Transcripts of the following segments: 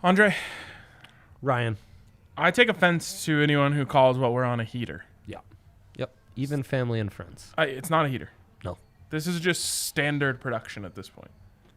Andre, Ryan. I take offense to anyone who calls what we're on a heater. Yeah. Yep. Even family and friends. It's not a heater. No. This is just standard production at this point.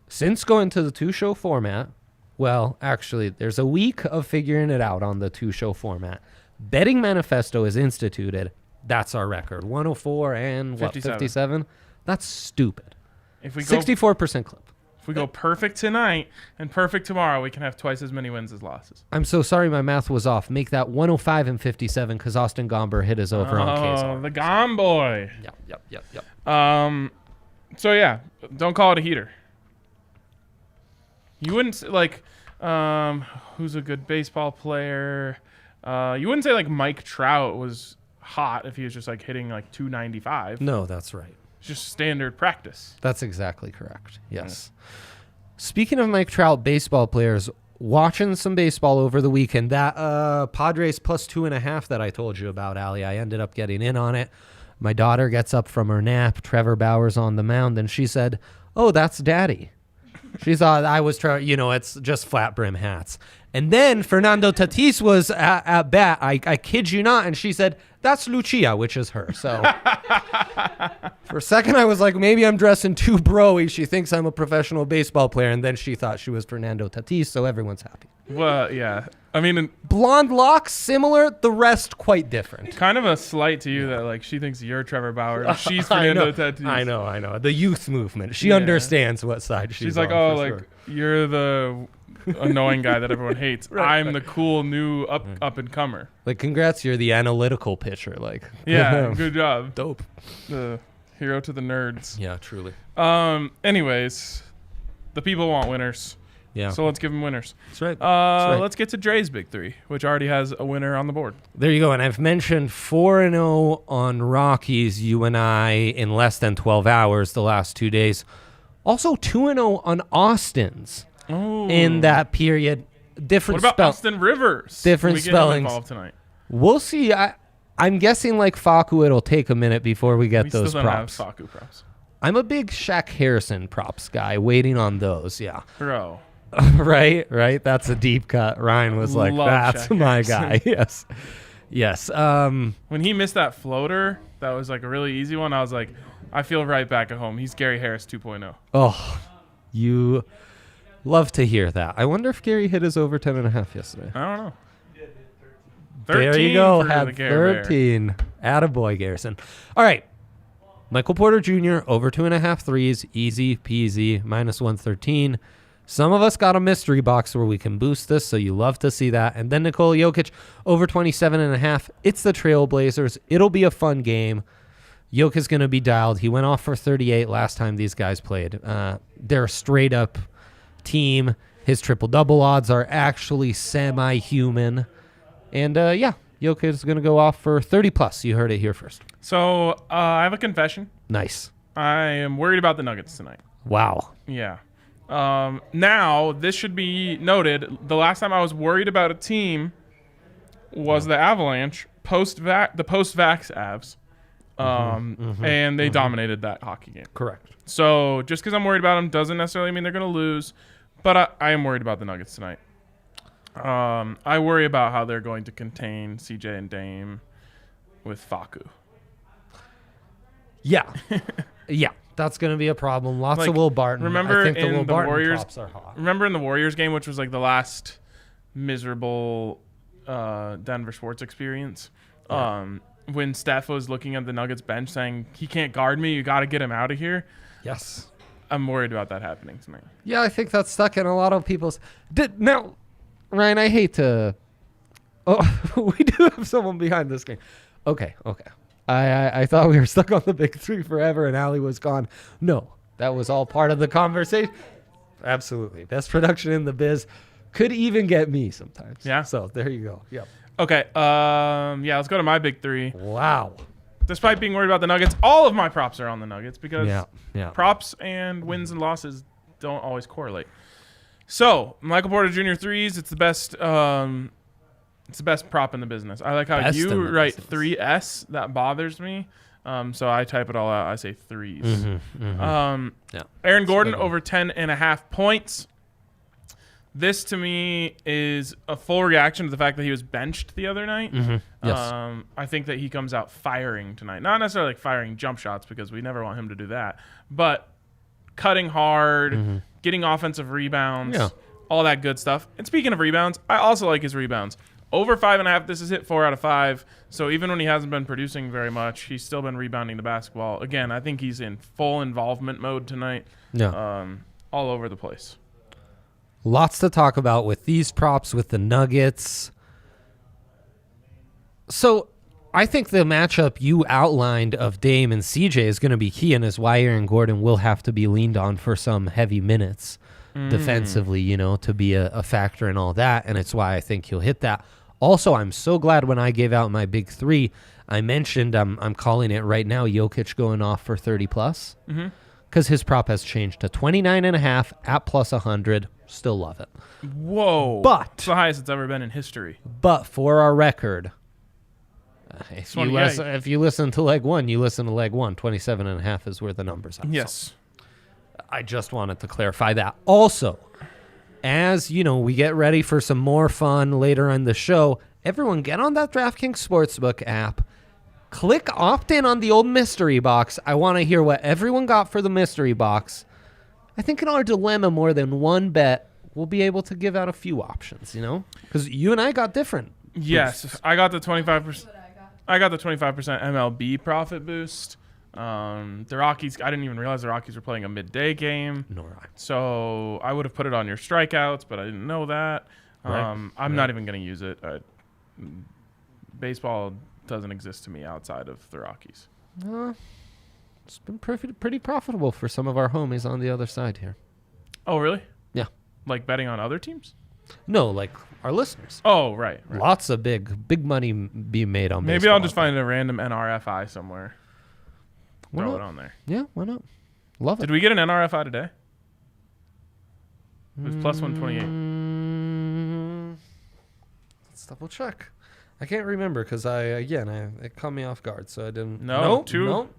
Since going to the 2-show format, well, actually, there's a week of figuring it out on the 2-show format. Betting Manifesto is instituted. That's our record. 104 and 57? That's stupid. If we 64% clip. If we go perfect tonight and perfect tomorrow, we can have twice as many wins as losses. I'm so sorry my math was off. Make that 105 and 57 because Austin Gomber hit his over on K's. Oh, the Gom boy. Yep. So, yeah, don't call it a heater. You wouldn't, who's a good baseball player? You wouldn't say, Mike Trout was hot if he was just, hitting, 295. No, that's right. It's just standard practice. That's exactly correct. Yes. Yeah. Speaking of Mike Trout, baseball players, watching some baseball over the weekend, that Padres plus 2.5 that I told you about, Allie, I ended up getting in on it. My daughter gets up from her nap. Trevor Bauer's on the mound, and she said, "Oh, that's Daddy." She thought I was trying, it's just flat brim hats. And then Fernando Tatis was at bat. I kid you not. And she said, "That's Lucia," which is her. So for a second, I was like, maybe I'm dressing too bro-y. She thinks I'm a professional baseball player. And then she thought she was Fernando Tatis. So everyone's happy. Well, yeah. I mean, blonde locks, similar. The rest, quite different. Kind of a slight to you that she thinks you're Trevor Bauer. And she's Fernando Tatis. I know. The youth movement. She understands what side she's like, on. Sure. You're the annoying guy that everyone hates. Right, I'm the cool new up and comer. Congrats, you're the analytical pitcher. Yeah, good job. Dope. The hero to the nerds. Yeah, truly. Anyways, the people want winners. Yeah. So let's give them winners. That's right. Let's get to Dre's big three, which already has a winner on the board. There you go. And I've mentioned 4-0 on Rockies, you and I, in less than 12 hours the last 2 days. Also 2-0 on Austin's in that period. Different. What about Austin Rivers? Different spellings. Involved tonight? We'll see. I'm guessing Facu, it'll take a minute before we get those still props. Don't have Facu props. I'm a big Shaq Harrison props guy, waiting on those. Yeah. Bro. right. That's a deep cut. Ryan was like, "That's Shaq my Harrison. guy." Yes. When he missed that floater, that was a really easy one. I was like, I feel right back at home. He's Gary Harris 2.0. Oh, you love to hear that. I wonder if Gary hit his over 10.5 yesterday. I don't know. 13 there you go. Had 13. Attaboy, Garrison. All right. Michael Porter Jr. over 2.5 threes. Easy peasy. Minus 113. Some of us got a mystery box where we can boost this, so you love to see that. And then Nikola Jokic over 27.5. It's the Trailblazers. It'll be a fun game. Jokic is going to be dialed. He went off for 38 last time these guys played. They're a straight-up team. His triple-double odds are actually semi-human. And, Jokic is going to go off for 30+. You heard it here first. So, I have a confession. Nice. I am worried about the Nuggets tonight. Wow. Yeah. Now, this should be noted. The last time I was worried about a team was the Avalanche, the post-vax Avs. And they dominated that hockey game. Correct. So just because I'm worried about them doesn't necessarily mean they're going to lose, but I am worried about the Nuggets tonight. I worry about how they're going to contain CJ and Dame with Facu. Yeah. Yeah. That's going to be a problem. Lots of Will Barton. Remember I think the in Will the Barton Warriors, props are hot. Remember in the Warriors game, which was the last miserable Denver sports experience? Yeah. When Steph was looking at the Nuggets bench saying, "He can't guard me, you got to get him out of here." Yes. I'm worried about that happening tonight. Yeah, I think that's stuck in a lot of people's... Now, Ryan, I hate to... Oh, we do have someone behind this game. Okay. I thought we were stuck on the big three forever and Allie was gone. No, that was all part of the conversation. Absolutely. Best production in the biz. Could even get me sometimes. Yeah. So there you go. Yep. Okay. Let's go to my big three. Wow. Despite being worried about the Nuggets, all of my props are on the Nuggets because props and wins and losses don't always correlate. So, Michael Porter Jr. threes, it's the best prop in the business. I like how you write 3S. That bothers me. So I type it all out. I say threes. Aaron Gordon over 10.5 points. This to me is a full reaction to the fact that he was benched the other night. Yes. I think that he comes out firing tonight. Not necessarily like firing jump shots because we never want him to do that, but cutting hard, getting offensive rebounds, all that good stuff. And speaking of rebounds, I also like his rebounds. Over 5.5, this is hit 4 out of 5. So even when he hasn't been producing very much, he's still been rebounding the basketball. Again, I think he's in full involvement mode tonight. Yeah. All over the place. Lots to talk about with these props with the Nuggets. So I think the matchup you outlined of Dame and CJ is going to be key, and is why Aaron Gordon will have to be leaned on for some heavy minutes defensively, to be a factor in all that, and it's why I think he'll hit that. Also, I'm so glad when I gave out my big three, I mentioned I'm calling it right now, Jokic going off for 30+. Because his prop has changed to 29.5 at plus 100. Still love it. Whoa. But it's the highest it's ever been in history. But for our record, if you listen to leg one, you listen to leg one. 27.5 is where the numbers are. Yes. So I just wanted to clarify that. Also, as we get ready for some more fun later in the show, everyone get on that DraftKings Sportsbook app. Click opt-in on the old mystery box. I want to hear what everyone got for the mystery box. I think in our dilemma, more than one bet, we'll be able to give out a few options, Because you and I got different. Yes, boosts. I got the 25%. I got the 25% MLB profit boost. The Rockies, I didn't even realize the Rockies were playing a midday game. Nor I. So I would have put it on your strikeouts, but I didn't know that. Right. I'm not even going to use it. Baseball doesn't exist to me outside of the Rockies. It's been pretty profitable for some of our homies on the other side here. Oh, really? Yeah. Like betting on other teams? No, like our listeners. Oh, right. Lots of big money being made on Maybe baseball. I'll just find a random NRFI somewhere. Why Throw not? it on there. Yeah, why not? Love it. Did we get an NRFI today? It was plus 128. Let's double check. I can't remember because it caught me off guard, so I didn't. No. No.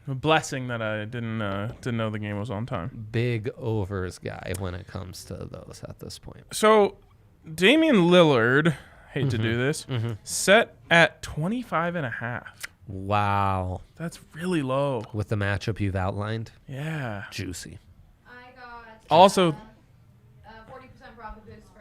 A blessing that I didn't know the game was on time. Big overs guy when it comes to those at this point. So, Damian Lillard, hate to do this, set at 25.5. Wow. That's really low. With the matchup you've outlined. Yeah. Juicy. I got Also, 40% profit boost for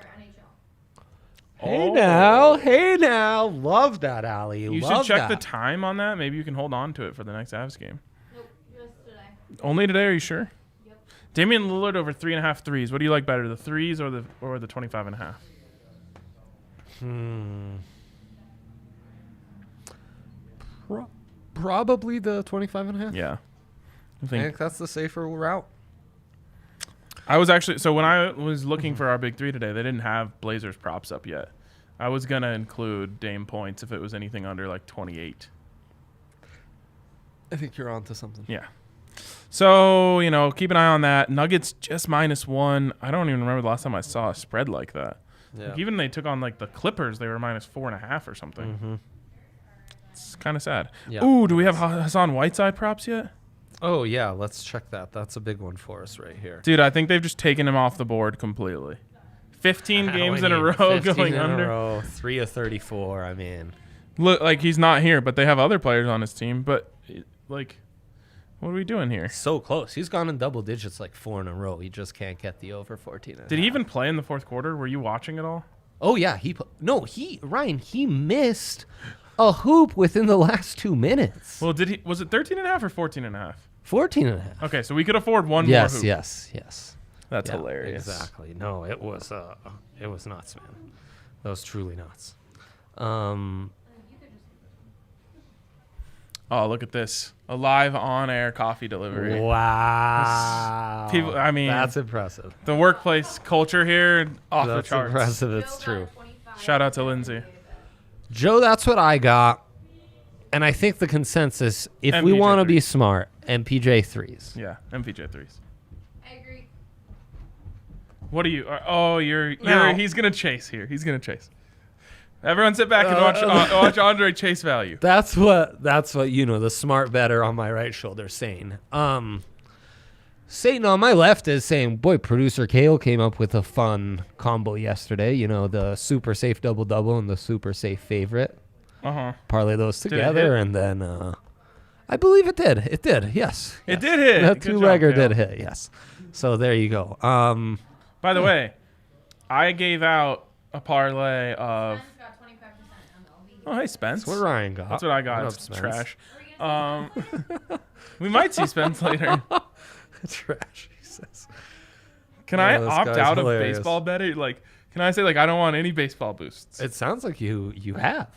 NHL. Hey now. Love that, Allie. You should check the time on that. Maybe you can hold on to it for the next Avs game. Nope, just today. Only today, are you sure? Yep. Damian Lillard over 3.5 threes. What do you like better, the threes or the 25.5? Probably the 25.5. Yeah. I think that's the safer route. I was actually, so when I was looking for our big three today, they didn't have Blazers props up yet. I was going to include Dame points if it was anything under like 28. I think you're onto something. Yeah. So, keep an eye on that. Nuggets just -1. I don't even remember the last time I saw a spread like that. Yeah. Like even they took on like the Clippers, they were -4.5 or something. It's kind of sad. Yeah. Ooh, do we have Hassan Whiteside props yet? Oh, yeah. Let's check that. That's a big one for us right here. Dude, I think they've just taken him off the board completely. 15 games in a row 15 going in under. A row, 3 of 34. I mean, Look, like he's not here, but they have other players on his team. But like, what are we doing here? so close. He's gone in double digits like 4 in a row. He just can't get the over 14. Did he even play in the fourth quarter? Were you watching it all? Oh, yeah. Ryan, he missed a hoop within the last 2 minutes. Well, did he? Was it 13.5 or 14.5? 14.5. Okay, so we could afford one more hoop. Yes. That's Yeah, hilarious. Exactly. No, it was nuts, man. That was truly nuts. Oh, look at this. A live on-air coffee delivery. Wow. People, I mean, that's impressive. the workplace culture here, off That's the charts. impressive. It's true. Shout out to Lindsay. Joe, that's what I got. And I think the consensus, if we MPJ want to be threes. smart, MPJ threes. Yeah, MPJ threes. I agree. What are you? Oh, Now- he's gonna chase here. He's gonna chase. Everyone, sit back and watch Andre chase value. That's what the smart better on my right shoulder saying. Satan on my left is saying, boy, producer Kale came up with a fun combo yesterday. You know, the super safe double-double and the super safe favorite. Uh-huh. Parlay those Did it together, hit? and then I believe it did. It did, yes. It did hit. That Good job, two-legger Kale. did hit, yes. So there you go. By the way, I gave out a parlay of... Ben's got 25% MLB. Oh, hey, Spence. That's what Ryan got. That's what I got. What up, It's Spence? trash. Are we gonna We might see Spence later. Trash, he says. Can Oh, I this opt guy's out hilarious. of baseball betting? Like, can I say, like, I don't want any baseball boosts? It sounds like you have.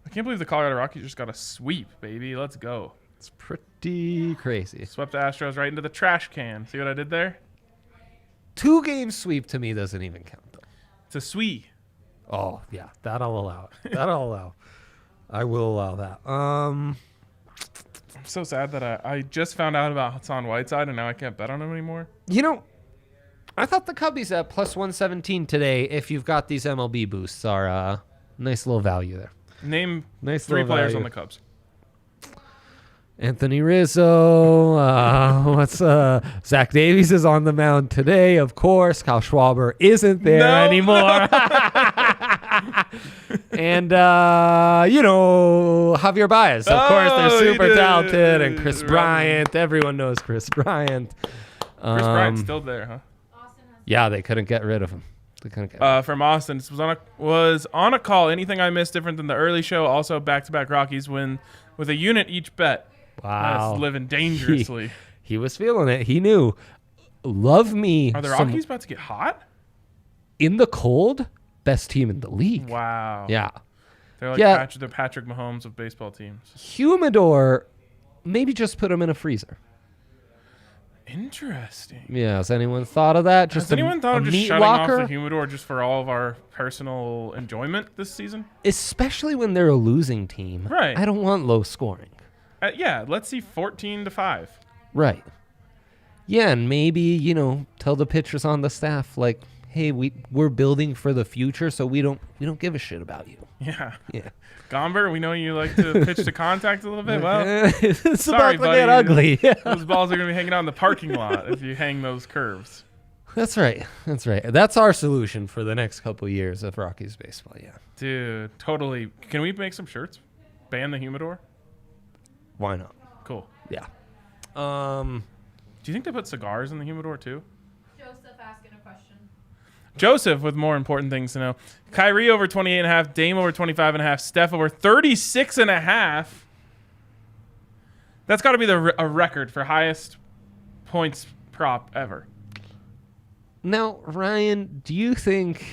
I can't believe the Colorado Rockies just got a sweep, baby. Let's go. It's pretty crazy. Swept the Astros right into the trash can. See what I did there? 2-game sweep to me doesn't even count, though. It's a sweep. Oh, yeah. That'll allow it. That'll allow. I will allow that. I'm so sad that I just found out about Hassan Whiteside, and now I can't bet on him anymore. You know, I thought the Cubbies at plus 117 today, if you've got these MLB boosts, are nice little value there. Name Nice 3 little players value. on the Cubs. Anthony Rizzo. Zach Davies is on the mound today, of course. Kyle Schwarber isn't there No, anymore. And, Javier Baez. Of course, Oh, they're he super did. talented. And Chris Right. Bryant. Everyone knows Chris Bryant. Chris Bryant's still there, huh? Austin has Yeah, they couldn't get rid of him. They couldn't get rid of him. From Austin. This was on a call. Anything I missed different than the early show? Also, back-to-back Rockies win with a unit each bet. Wow. That's living dangerously. He was feeling it. He knew. Love me. Are the some- Rockies about to get hot? in the cold? Best team in the league. Wow. Yeah. They're like Yeah. the Patrick Mahomes of baseball teams. Humidor, maybe just put him in a freezer. Interesting. Yeah, has anyone thought of that? Just Has anyone thought a of just meat shutting locker? off the humidor just for all of our personal enjoyment this season? Especially when they're a losing team. Right. I don't want low scoring. Yeah, let's see 14-5. Right. Yeah, and maybe, tell the pitchers on the staff, like, hey, we're building for the future, so we don't give a shit about you. Yeah. Yeah. Gomber, we know you like to pitch to contact a little bit. Well, It's sorry, about to get buddy. ugly. Yeah. those balls are going to be hanging out in the parking lot if you hang those curves. That's right. That's right. That's our solution for the next couple years of Rockies baseball, yeah. Dude, totally. Can we make some shirts? Ban the humidor? Why not? Cool. Yeah. Do you think they put cigars in the humidor too? Joseph asking a question. Joseph with more important things to know. Kyrie over 28.5, Dame over 25.5, Steph over 36.5. That's got to be a record for highest points prop ever. Now, Ryan, do you think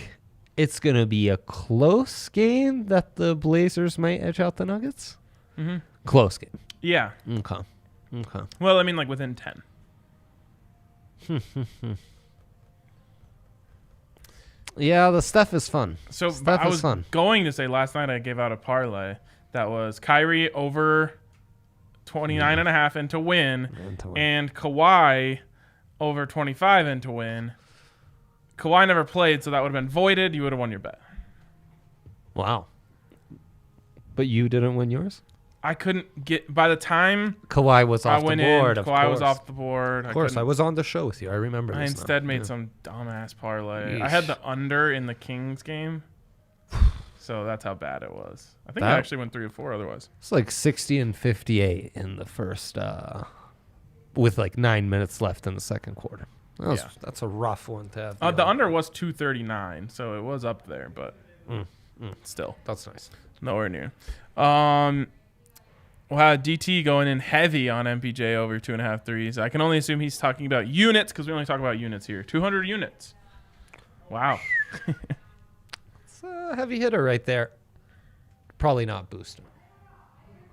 it's going to be a close game that the Blazers might edge out the Nuggets? Mm-hmm. Close game. Yeah. Okay. Well, I mean, like within 10. Yeah, the stuff is fun. So Stuff I is was fun. going to say last night I gave out a parlay that was Kyrie over 29.5 and to win, And to win. and Kawhi over 25 and to win. Kawhi never played, so that would have been voided. You would have won your bet. Wow. But you didn't win yours? I couldn't get by the time Kawhi was I off went the board. in. Of Kawhi course. was off the board. Of course, I couldn't- was on the show with you. I remember I this now. instead made Yeah. some dumbass parlay. I had the under in the Kings game, so that's how bad it was. I think I That- actually went 3 or 4 otherwise. It's like 60 and 58 in the first, with like 9 minutes left in the second quarter. Yeah. That's a rough one to have. The under was 239, so it was up there, but still That's nice. nowhere near. Wow, DT going in heavy on MPJ over 2.5 threes. I can only assume he's talking about units because we only talk about units here. 200 units. Wow. It's a heavy hitter right there. Probably not boosting.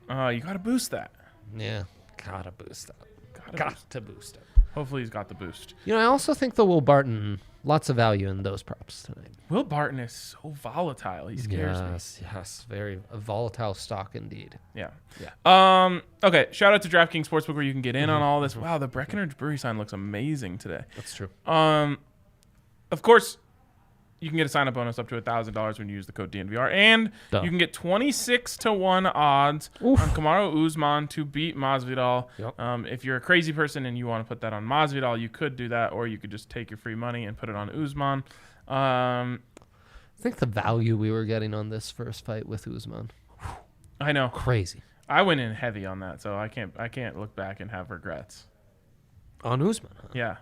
You got to boost that. Yeah, gotta boost that. Gotta Got boost. to boost it. Hopefully he's got the boost. I also think the Will Barton, lots of value in those props tonight. Will Barton is so volatile. He scares me. Yes, very a volatile stock indeed. Yeah. Yeah. Okay. Shout out to DraftKings Sportsbook where you can get in on all this. Wow, the Breckenridge Brewery sign looks amazing today. That's true. Of course, you can get a sign-up bonus up to $1,000 when you use the code DNVR. And Duh. you can get 26-1 odds Oof. on Kamaru Usman to beat Masvidal. Yep. If you're a crazy person and you want to put that on Masvidal, you could do that, or you could just take your free money and put it on Usman. I think the value we were getting on this first fight with Usman, I know. crazy. I went in heavy on that, so I can't look back and have regrets. On Usman, huh? Yeah.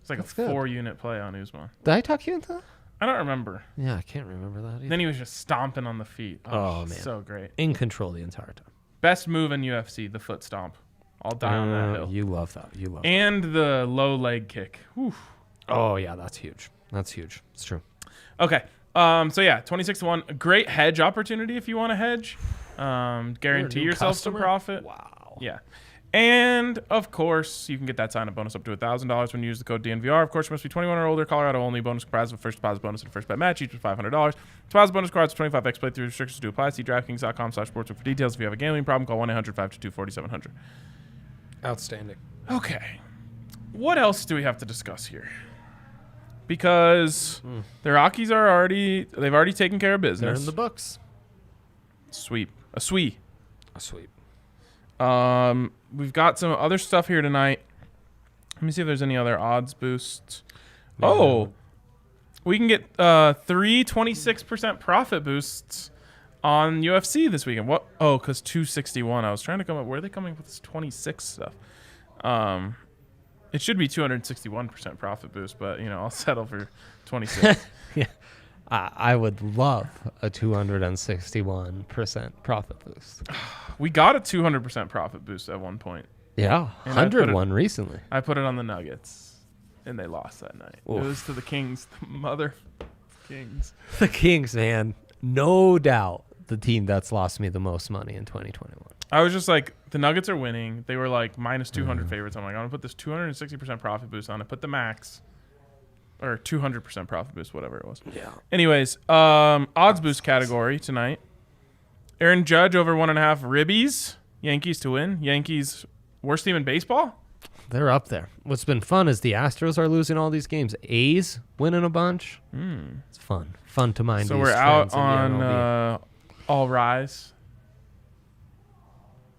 It's like That's a good. 4-unit play on Usman. Did I talk you into that? I don't remember. Yeah, I can't remember that either. Then he was just stomping on the feet. Oh, man. So great. In control the entire time. Best move in UFC, the foot stomp. I'll die on that hill. You love that. You love that. And the low leg kick. Whew. Oh, yeah, that's huge. That's huge. It's true. Okay. So yeah, 26-1. A great hedge opportunity if you want to hedge. Guarantee new yourself customer? some profit. Wow. Yeah. And of course, you can get that sign-up bonus up to $1,000 when you use the code DNVR. Of course, you must be 21 or older. Colorado only. Bonus comprised of a first deposit bonus and a first bet match, each with $500. Deposit bonus requires 25x playthrough. Restrictions do apply. See DraftKings.com/sportsbook for details. If you have a gambling problem, call 1-800-522-4700. Outstanding. Okay. What else do we have to discuss here? Because the Rockies they've already taken care of They're business. in the books. Sweep. A sweep. A sweep. We've got some other stuff here tonight. Let me see if there's any other odds boosts. Yeah. Oh, we can get 3 26% profit boosts on UFC this weekend. What? Oh, because 261. I was trying to come up. Where are they coming up with this 26 stuff? It should be 261% profit boost, but I'll settle for 26. Yeah. I would love a 261% profit boost. We got a 200% profit boost at one point. Yeah. And I put it- 101 recently. I put it on the Nuggets, and they lost that night. Oof. It was to the Kings, the mother Kings. The Kings, man. No doubt the team that's lost me the most money in 2021. I was just like, the Nuggets are winning. They were like minus 200 favorites. I'm like, I'm going to put this 260% profit boost on it. Put the max, or 200% profit boost, whatever it was. Yeah. Anyways, odds boost category tonight. Aaron Judge over 1.5 ribbies. Yankees to win. Yankees, worst team in baseball? They're up there. What's been fun is the Astros are losing all these games. A's winning a bunch. It's fun. Fun to mind So these we're out trends in the on MLB. all rise.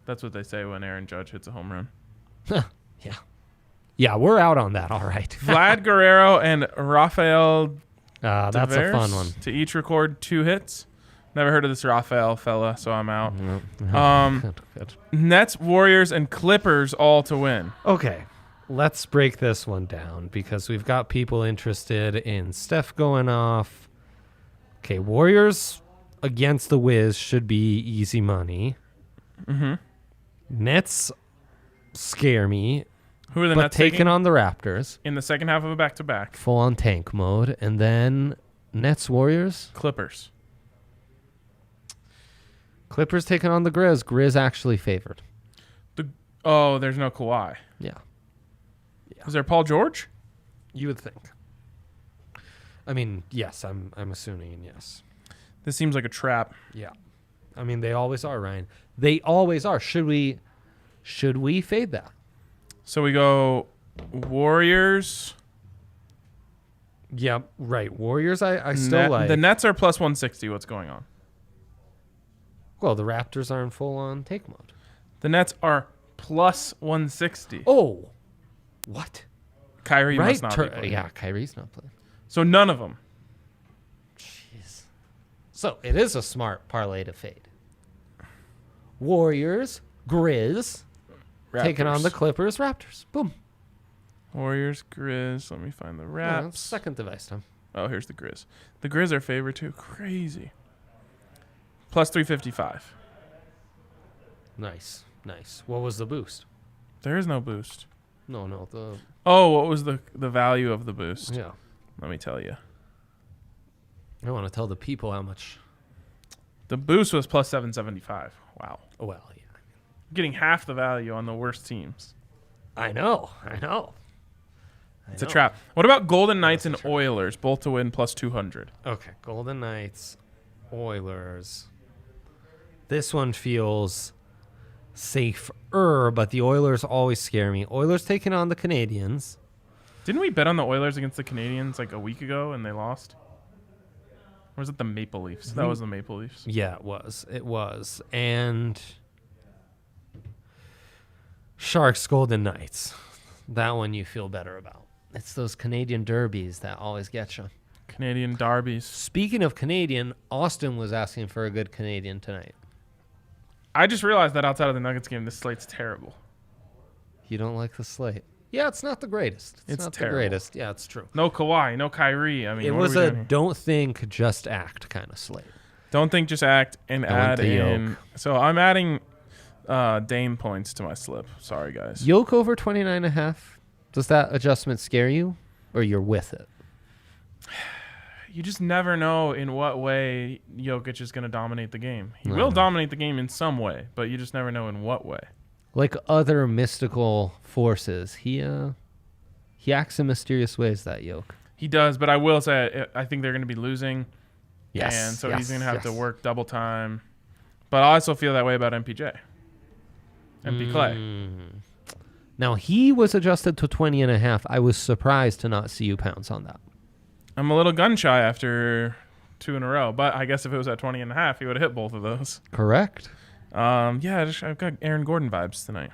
That's what they say when Aaron Judge hits a home run. Yeah. Yeah, we're out on that. All right. Vlad Guerrero and Rafael That's a Devers fun one. to each record 2 hits. Never heard of this Rafael fella, so I'm out. Good. Nets, Warriors, and Clippers all to win. Okay. Let's break this one down because we've got people interested in Steph going off. Okay, Warriors against the Wiz should be easy money. Mm-hmm. Nets scare me, Who are the but Nets taking on the Raptors, in the second half of a back-to-back? full on tank mode, and then Nets Warriors, Clippers. Clippers taking on the Grizz. Grizz actually favored. There's no Kawhi. Yeah, Is there Paul George? you would think. I mean, yes, I'm assuming yes. This seems like a trap. Yeah. I mean, they always are, Ryan. They always are. Should we fade that? So we go Warriors. Yeah, right. Warriors, I still like. The Nets are plus 160. What's going on? Well, the Raptors are in full-on take mode. The Nets are plus 160. Oh, what? Kyrie Right. must not be playing. Yeah, Kyrie's not playing. So none of them. Jeez. So it is a smart parlay to fade. Warriors, Grizz, taking on the Clippers, Raptors. Boom. Warriors, Grizz. Let me find the Oh, Raps. second device time. Oh, here's the Grizz. The Grizz are favored too. Crazy. Plus 355. Nice. What was the boost? There is no boost. No, the Oh, what was the value of the boost? yeah. Let me tell you. I want to tell the people how much. The boost was plus 775. Wow. Well, yeah. Getting half the value on the worst teams. I know. It's a trap. What about Golden Knights and Oilers, both to win plus 200? Okay, Golden Knights, Oilers. This one feels safer, but the Oilers always scare me. Oilers taking on the Canadians. Didn't we bet on the Oilers against the Canadians like a week ago and they lost? Or was it the Maple Leafs? That was the Maple Leafs. Yeah, it was. It was. And Sharks Golden Knights. That one you feel better about. It's those Canadian derbies that always get you. Canadian derbies. Speaking of Canadian, Austin was asking for a good Canadian tonight. I just realized that outside of the Nuggets game, this slate's terrible. You don't like the slate? Yeah, it's not the greatest. It's not terrible. the greatest. Yeah, it's true. No Kawhi, no Kyrie. I mean, It what was are we a doing here? don't think, just act kind of slate. Don't think, just act, and I went add to in. Yoke. So I'm adding Dame points to my slip. Sorry, guys. Yoke over 29.5. Does that adjustment scare you, or you're with it? You just never know in what way Jokic is going to dominate the game. He No. will dominate the game in some way, but you just never know in what way. Like other mystical forces, he acts in mysterious ways, that Yoke. He does, but I will say I think they're going to be losing. Yes. And so yes, he's going to have to yes. work double time. But I also feel that way about MPJ. MP Clay. Now, he was adjusted to 20.5. I was surprised to not see you pounce on that. I'm a little gun shy after 2 in a row, but I guess if it was at 20.5, he would have hit both of those. Correct. I've got Aaron Gordon vibes tonight.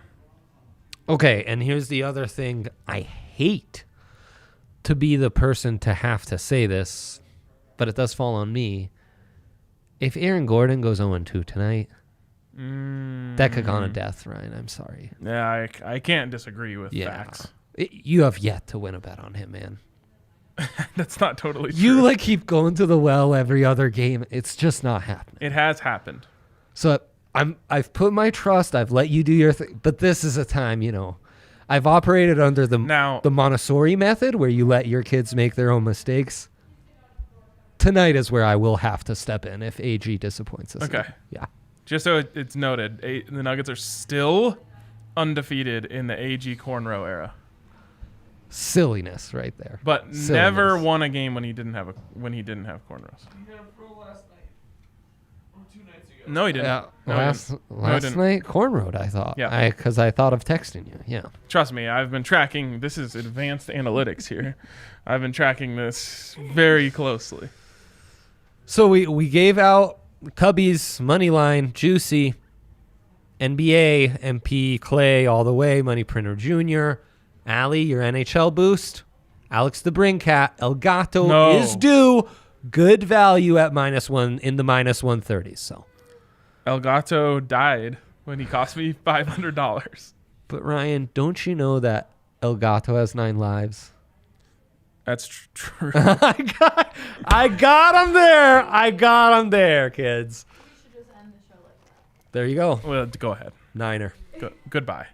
Okay, and here's the other thing. I hate to be the person to have to say this, but it does fall on me. If Aaron Gordon goes 0-2 tonight, that could go on a death, Ryan. I'm sorry. Yeah, I can't disagree with facts. You have yet to win a bet on him, man. That's not totally true. You keep going to the well every other game. It's just not happening. It has happened. So I've put my trust. I've let you do your thing. But this is a time, I've operated under the Montessori method where you let your kids make their own mistakes. Tonight is where I will have to step in if AG disappoints us. Okay. Yeah. Just so it's noted, the Nuggets are still undefeated in the AG cornrow era, Silliness right there. but Silliness. never won a game when he didn't have cornrows. He had a pro last night. Or 2 nights ago. No, he didn't. Yeah. No, he Last didn't. night, cornrowed, I thought. Yeah. Because I thought of texting you. Yeah. Trust me, I've been tracking. This is advanced analytics here. I've been tracking this very closely. So we gave out Cubbies, money line, Juicy, NBA, MP, Clay, all the way, Money Printer Jr., Allie, your NHL boost, Alex the Bringcat, El Gato is due. Good value at -1 in the -130s. So, El Gato died when he cost me $500. but Ryan, don't you know that El Gato has 9 lives? That's true. I got him there. I got him there, kids. We should just end the show like that. There you go. Well, go ahead. Niner. Goodbye.